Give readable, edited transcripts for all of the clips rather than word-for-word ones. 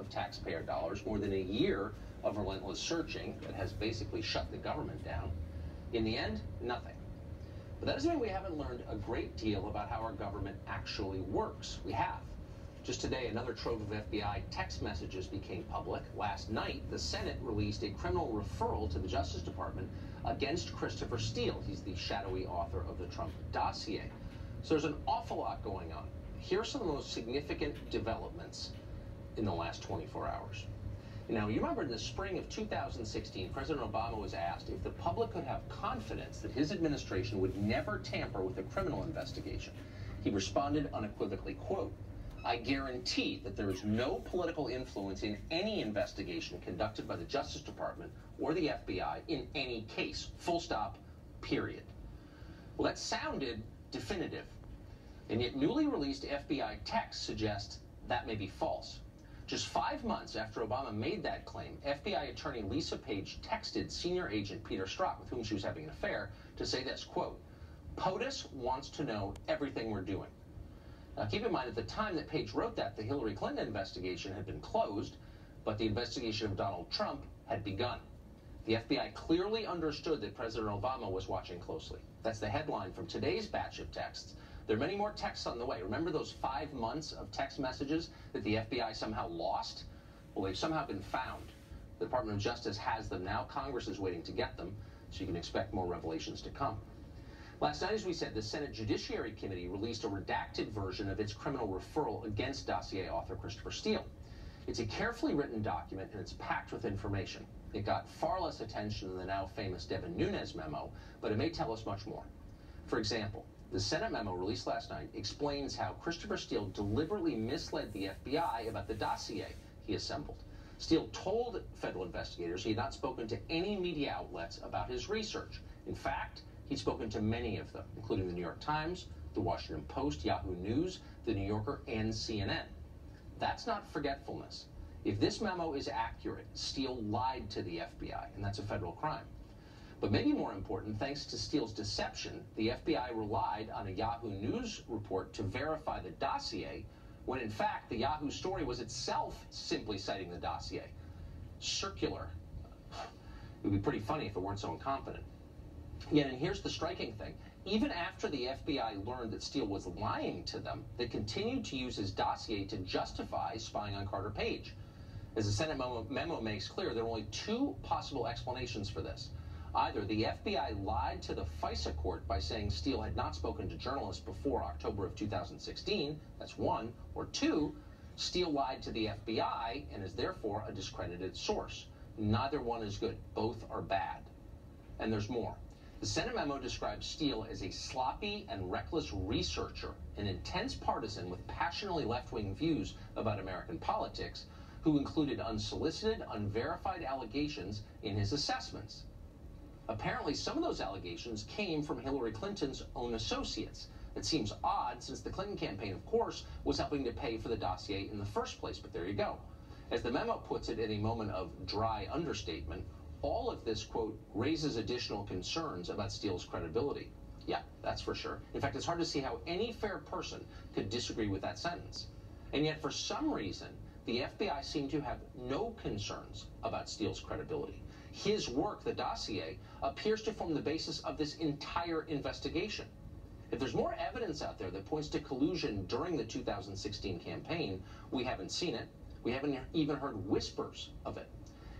of taxpayer dollars, more than a year of relentless searching that has basically shut the government down. In the end, nothing. But that doesn't mean we haven't learned a great deal about how our government actually works. We have. Just today, another trove of FBI text messages became public. Last night, the Senate released a criminal referral to the Justice Department against Christopher Steele. He's the shadowy author of the Trump dossier. So there's an awful lot going on. Here are some of the most significant developments in the last 24 hours. Now, you remember in the spring of 2016, President Obama was asked if the public could have confidence that his administration would never tamper with a criminal investigation. He responded unequivocally, quote, "I guarantee that there is no political influence in any investigation conducted by the Justice Department or the FBI in any case, full stop, period." Well, that sounded definitive, and yet newly released FBI texts suggest that may be false. Just 5 months after Obama made that claim, FBI attorney Lisa Page texted senior agent Peter Strzok, with whom she was having an affair, to say this, quote, "POTUS wants to know everything we're doing." Now, keep in mind, at the time that Page wrote that, the Hillary Clinton investigation had been closed, but the investigation of Donald Trump had begun. The FBI clearly understood that President Obama was watching closely. That's the headline from today's batch of texts. There are many more texts on the way. Remember those 5 months of text messages that the FBI somehow lost? Well, they've somehow been found. The Department of Justice has them now. Congress is waiting to get them, so you can expect more revelations to come. Last night, as we said, the Senate Judiciary Committee released a redacted version of its criminal referral against dossier author Christopher Steele. It's a carefully written document, and it's packed with information. It got far less attention than the now famous Devin Nunes memo, but it may tell us much more. For example, the Senate memo released last night explains how Christopher Steele deliberately misled the FBI about the dossier he assembled. Steele told federal investigators he had not spoken to any media outlets about his research. In fact, he'd spoken to many of them, including the New York Times, the Washington Post, Yahoo News, the New Yorker, and CNN. That's not forgetfulness. If this memo is accurate, Steele lied to the FBI, and that's a federal crime. But maybe more important, thanks to Steele's deception, the FBI relied on a Yahoo News report to verify the dossier, when in fact the Yahoo story was itself simply citing the dossier. Circular. It would be pretty funny if it weren't so incompetent. Yet, and here's the striking thing, even after the FBI learned that Steele was lying to them, they continued to use his dossier to justify spying on Carter Page. As the Senate memo makes clear, there are only 2 possible explanations for this. Either the FBI lied to the FISA court by saying Steele had not spoken to journalists before October of 2016, that's 1, or 2, Steele lied to the FBI and is therefore a discredited source. Neither one is good. Both are bad. And there's more. The Senate memo describes Steele as a sloppy and reckless researcher, an intense partisan with passionately left-wing views about American politics, who included unsolicited, unverified allegations in his assessments. Apparently, some of those allegations came from Hillary Clinton's own associates. It seems odd, since the Clinton campaign, of course, was helping to pay for the dossier in the first place, but there you go. As the memo puts it in a moment of dry understatement, all of this, quote, raises additional concerns about Steele's credibility. Yeah, that's for sure. In fact, it's hard to see how any fair person could disagree with that sentence. And yet, for some reason, the FBI seemed to have no concerns about Steele's credibility. His work, the dossier, appears to form the basis of this entire investigation. If there's more evidence out there that points to collusion during the 2016 campaign, we haven't seen it. We haven't even heard whispers of it.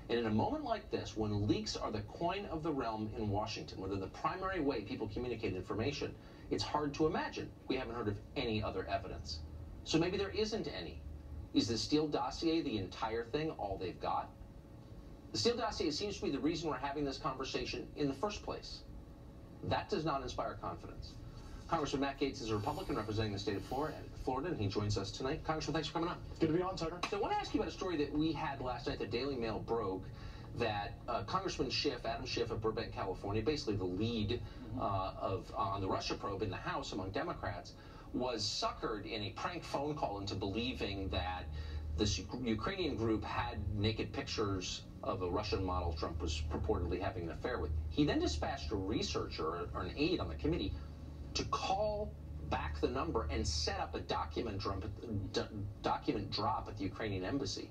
And in a moment like this, when leaks are the coin of the realm in Washington, when they're the primary way people communicate information, it's hard to imagine we haven't heard of any other evidence. So maybe there isn't any. Is the Steele dossier the entire thing, all they've got? The Steele dossier seems to be the reason we're having this conversation in the first place. That does not inspire confidence. Congressman Matt Gaetz is a Republican representing the state of Florida, and he joins us tonight. Congressman, thanks for coming on. Good to be on, Tucker. So I want to ask you about a story that we had last night. The Daily Mail broke that Congressman Schiff, Adam Schiff of Burbank, California, basically the lead on the Russia probe in the House among Democrats, was suckered in a prank phone call into believing that this Ukrainian group had naked pictures of a Russian model Trump was purportedly having an affair with. He then dispatched a researcher or an aide on the committee to call back the number and set up a document drop at the Ukrainian embassy.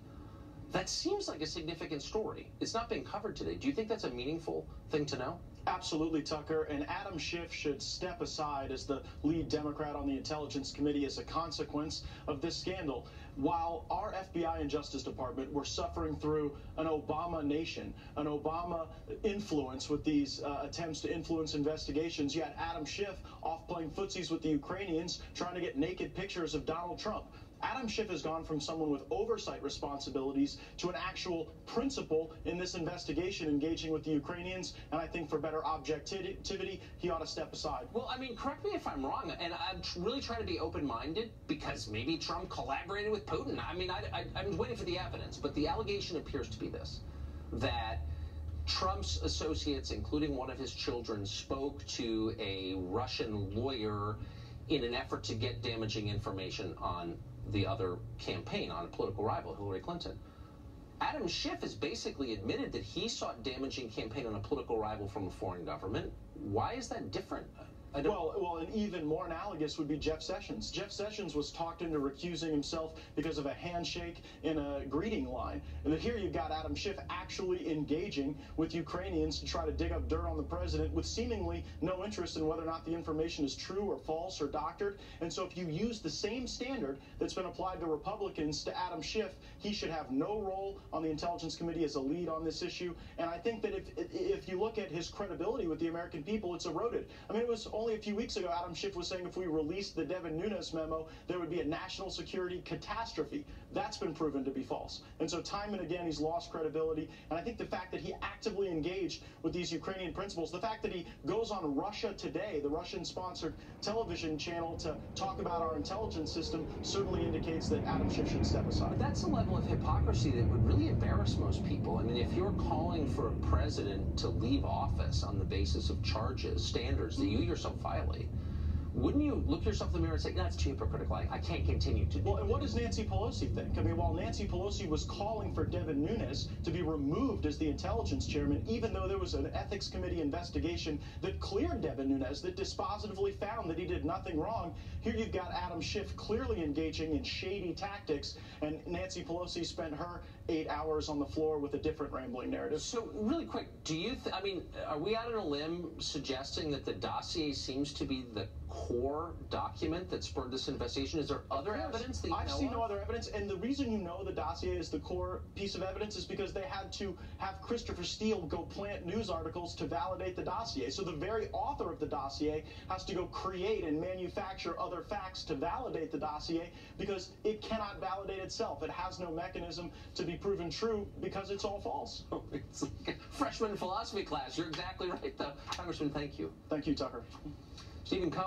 That seems like a significant story. It's not being covered today. Do you think that's a meaningful thing to know? Absolutely, Tucker. And Adam Schiff should step aside as the lead Democrat on the Intelligence Committee as a consequence of this scandal. While our FBI and Justice Department were suffering through an Obama nation, an Obama influence with these attempts to influence investigations, you had Adam Schiff off playing footsies with the Ukrainians, trying to get naked pictures of Donald Trump. Adam Schiff has gone from someone with oversight responsibilities to an actual principal in this investigation, engaging with the Ukrainians, and I think for better objectivity, he ought to step aside. Well, I mean, correct me if I'm wrong, and I'm really trying to be open-minded, because maybe Trump collaborated with Putin. I mean, I'm waiting for the evidence, but the allegation appears to be this, that Trump's associates, including one of his children, spoke to a Russian lawyer in an effort to get damaging information on the other campaign, on a political rival, Hillary Clinton. Adam Schiff has basically admitted that he sought damaging campaign on a political rival from a foreign government. Why is that different? Well, and even more analogous would be Jeff Sessions. Jeff Sessions was talked into recusing himself because of a handshake in a greeting line. And here you've got Adam Schiff actually engaging with Ukrainians to try to dig up dirt on the president with seemingly no interest in whether or not the information is true or false or doctored. And so if you use the same standard that's been applied to Republicans to Adam Schiff, he should have no role on the Intelligence Committee as a lead on this issue. And I think that if you look at his credibility with the American people, it's eroded. I mean, it was only a few weeks ago, Adam Schiff was saying if we released the Devin Nunes memo, there would be a national security catastrophe. That's been proven to be false. And so time and again, he's lost credibility. And I think the fact that he actively engaged with these Ukrainian principals, the fact that he goes on Russia Today, the Russian-sponsored television channel, to talk about our intelligence system, certainly indicates that Adam Schiff should step aside. But that's a level of hypocrisy that would really embarrass most people. I mean, if you're calling for a president to leave office on the basis of charges, standards that you yourself violate, wouldn't you look yourself in the mirror and say, that's too hypocritical, I can't continue to do Well, and what does Nancy Pelosi think? I mean, while Nancy Pelosi was calling for Devin Nunes to be removed as the intelligence chairman, even though there was an ethics committee investigation that cleared Devin Nunes, that dispositively found that he did nothing wrong, here you've got Adam Schiff clearly engaging in shady tactics, and Nancy Pelosi spent her 8 hours on the floor with a different rambling narrative. So, really quick, do you, I mean, are we out on a limb suggesting that the dossier seems to be the core document that spurred this investigation? Is there other evidence that you know of? I've seen no other evidence, and the reason you know the dossier is the core piece of evidence is because they had to have Christopher Steele go plant news articles to validate the dossier. So the very author of the dossier has to go create and manufacture other facts to validate the dossier because it cannot validate itself. It has no mechanism to be proven true because it's all false. It's like a freshman philosophy class. You're exactly right, though. Congressman, thank you. Thank you, Tucker. Stephen